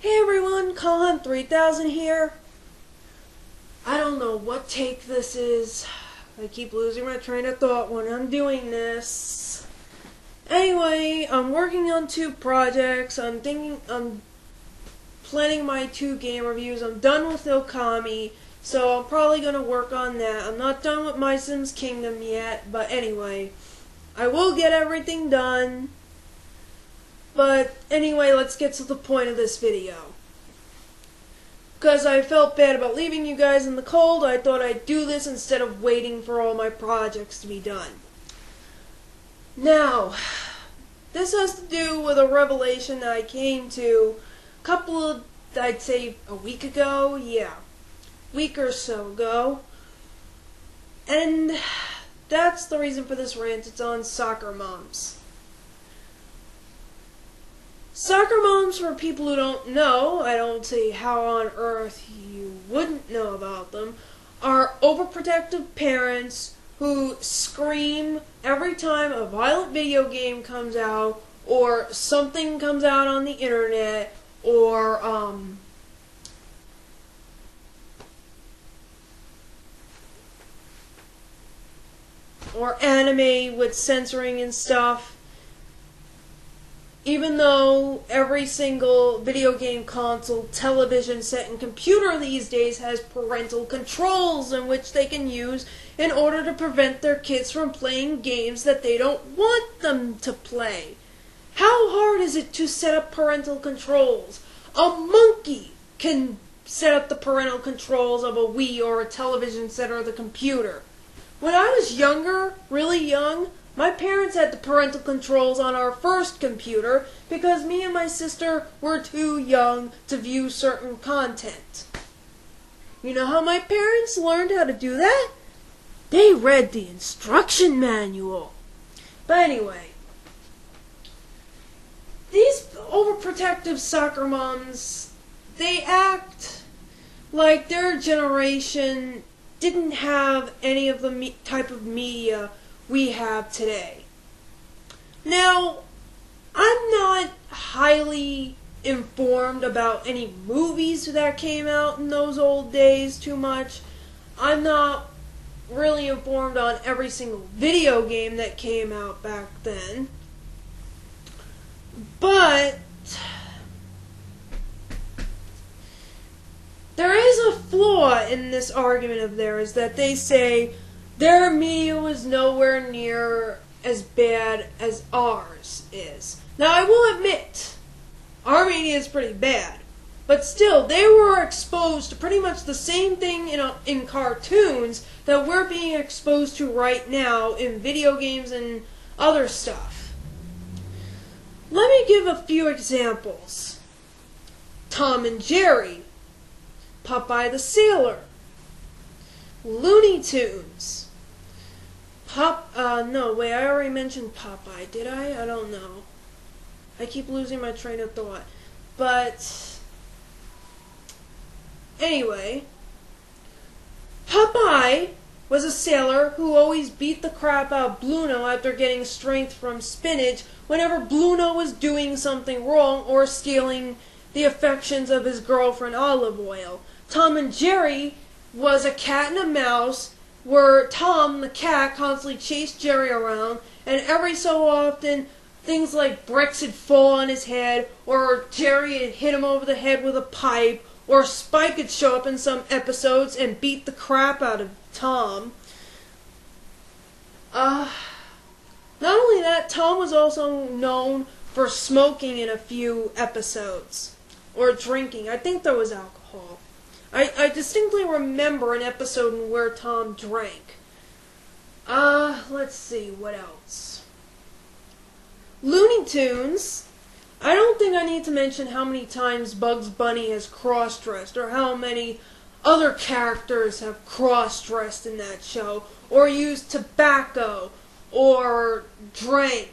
Hey everyone, Colhan3000 here. I don't know what take this is. I keep losing my train of thought when I'm doing this. Anyway, I'm working on 2 projects. I'm planning my 2 game reviews. I'm done with Okami, so I'm probably going to work on that. I'm not done with My Sims Kingdom yet, but anyway, I will get everything done. But anyway, let's get to the point of this video. Because I felt bad about leaving you guys in the cold, I thought I'd do this instead of waiting for all my projects to be done. Now, this has to do with a revelation that I came to I'd say a week ago, week or so ago. And that's the reason for this rant. It's on soccer moms. Soccer moms, for people who don't know, I don't see how on earth you wouldn't know about them, are overprotective parents who scream every time a violent video game comes out, or something comes out on the internet, or anime with censoring and stuff. Even though every single video game console, television set, and computer these days has parental controls in which they can use in order to prevent their kids from playing games that they don't want them to play. How hard is it to set up parental controls? A monkey can set up the parental controls of a Wii or a television set or the computer. When I was younger, really young, my parents had the parental controls on our first computer because me and my sister were too young to view certain content. You know how my parents learned how to do that? They read the instruction manual. But anyway, these overprotective soccer moms, they act like their generation didn't have any of the type of media we have today. Now, I'm not highly informed about any movies that came out in those old days too much. I'm not really informed on every single video game that came out back then. But there is a flaw in this argument of theirs that they say their media was nowhere near as bad as ours is. Now, I will admit, our media is pretty bad. But still, they were exposed to pretty much the same thing in cartoons that we're being exposed to right now in video games and other stuff. Let me give a few examples. Tom and Jerry, Popeye the Sailor, Looney Tunes, I already mentioned Popeye, did I? I don't know. I keep losing my train of thought. But, anyway, Popeye was a sailor who always beat the crap out of Bluto after getting strength from spinach whenever Bluto was doing something wrong or stealing the affections of his girlfriend Olive Oil. Tom and Jerry was a cat and a mouse where Tom, the cat, constantly chased Jerry around, and every so often, things like bricks would fall on his head, or Jerry would hit him over the head with a pipe, or Spike would show up in some episodes and beat the crap out of Tom. Not only that, Tom was also known for smoking in a few episodes, or drinking. I think there was alcohol. I distinctly remember an episode where Tom drank. Let's see, what else? Looney Tunes. I don't think I need to mention how many times Bugs Bunny has cross-dressed, or how many other characters have cross-dressed in that show, or used tobacco, or drank.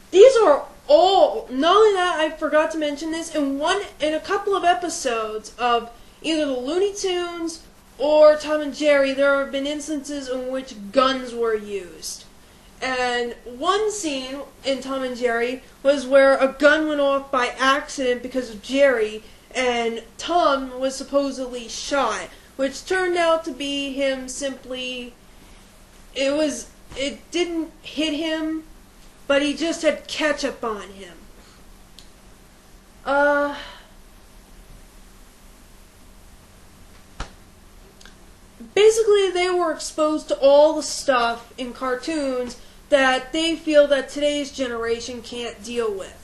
These are all, not only that, I forgot to mention this, in a couple of episodes of either the Looney Tunes or Tom and Jerry, there have been instances in which guns were used. And one scene in Tom and Jerry was where a gun went off by accident accident because of Jerry, and Tom was supposedly shot, which turned out to be him simply, it didn't hit him, but he just had ketchup on him. Basically, they were exposed to all the stuff in cartoons that they feel that today's generation can't deal with.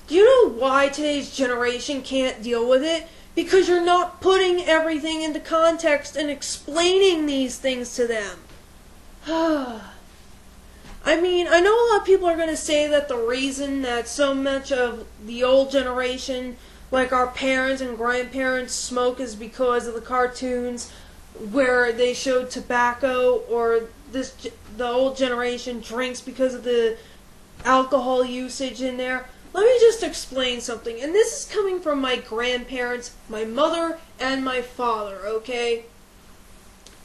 Do you know why today's generation can't deal with it? Because you're not putting everything into context and explaining these things to them. I mean, I know a lot of people are going to say that the reason that so much of the old generation, like our parents and grandparents, smoke is because of the cartoons where they showed tobacco, or the old generation drinks because of the alcohol usage in there. Let me just explain something, and this is coming from my grandparents, my mother, and my father, okay?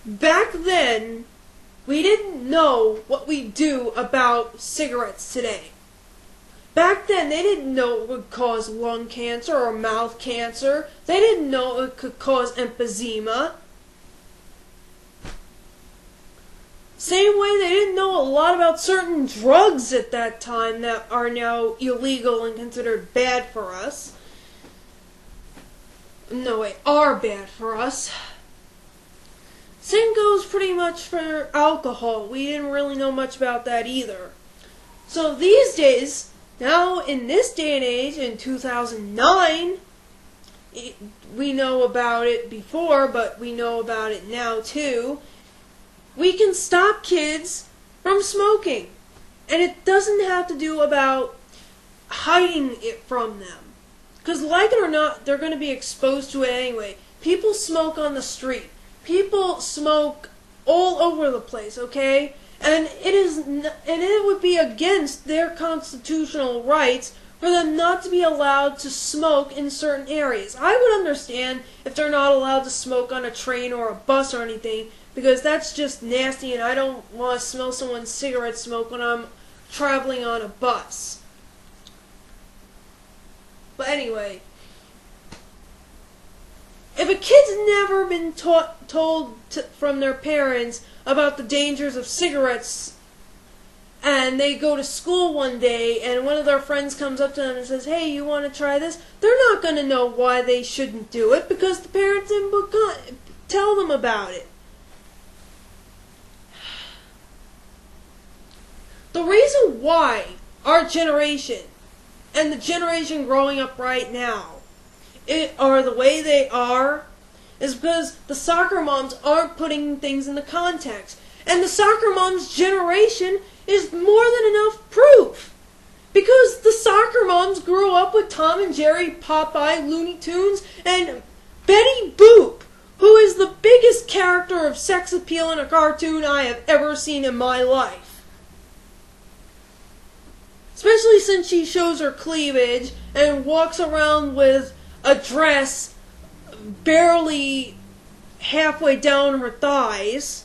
Back then, we didn't know what we do about cigarettes today. Back then, they didn't know it would cause lung cancer or mouth cancer. They didn't know it could cause emphysema. Same way they didn't know a lot about certain drugs at that time that are now illegal and considered bad for us. No, wait, are bad for us. Same goes pretty much for alcohol. We didn't really know much about that either. So these days, now in this day and age, in 2009, we know about it before, but we know about it now too. We can stop kids from smoking. And it doesn't have to do about hiding it from them. Because like it or not, they're going to be exposed to it anyway. People smoke on the street. People smoke all over the place, okay? And it would be against their constitutional rights for them not to be allowed to smoke in certain areas. I would understand if they're not allowed to smoke on a train or a bus or anything, because that's just nasty, and I don't want to smell someone's cigarette smoke when I'm traveling on a bus. But anyway, if a kid's never been told from their parents about the dangers of cigarettes, and they go to school one day and one of their friends comes up to them and says, "Hey, you want to try this?" They're not going to know why they shouldn't do it because the parents didn't tell them about it. The reason why our generation and the generation growing up right now are the way they are is because the soccer moms aren't putting things into context. And the soccer moms generation is more than enough proof. Because the soccer moms grew up with Tom and Jerry, Popeye, Looney Tunes, and Betty Boop, who is the biggest character of sex appeal in a cartoon I have ever seen in my life. Especially since she shows her cleavage and walks around with a dress barely halfway down her thighs.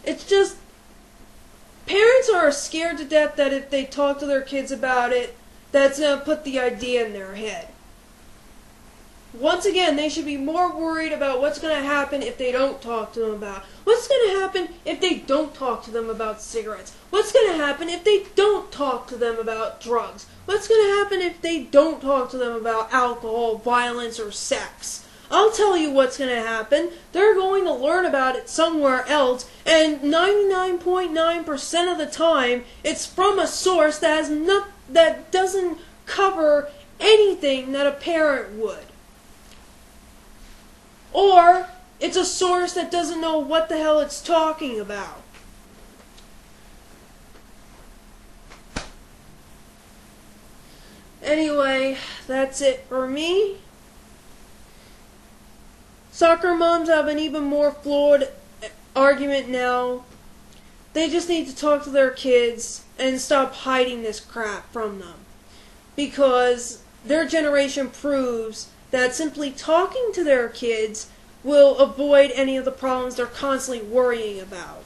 It's just, parents are scared to death that if they talk to their kids about it, that's going to put the idea in their head. Once again, they should be more worried about what's going to happen if they don't talk to them about it. What's going to happen if they don't talk to them about cigarettes? What's going to happen if they don't talk to them about drugs? What's going to happen if they don't talk to them about alcohol, violence, or sex? I'll tell you what's going to happen. They're going to learn about it somewhere else, and 99.9% of the time, it's from a source that doesn't cover anything that a parent would. Or it's a source that doesn't know what the hell it's talking about. Anyway, that's it for me. Soccer moms have an even more flawed argument now. They just need to talk to their kids and stop hiding this crap from them. Because their generation proves that simply talking to their kids will avoid any of the problems they're constantly worrying about.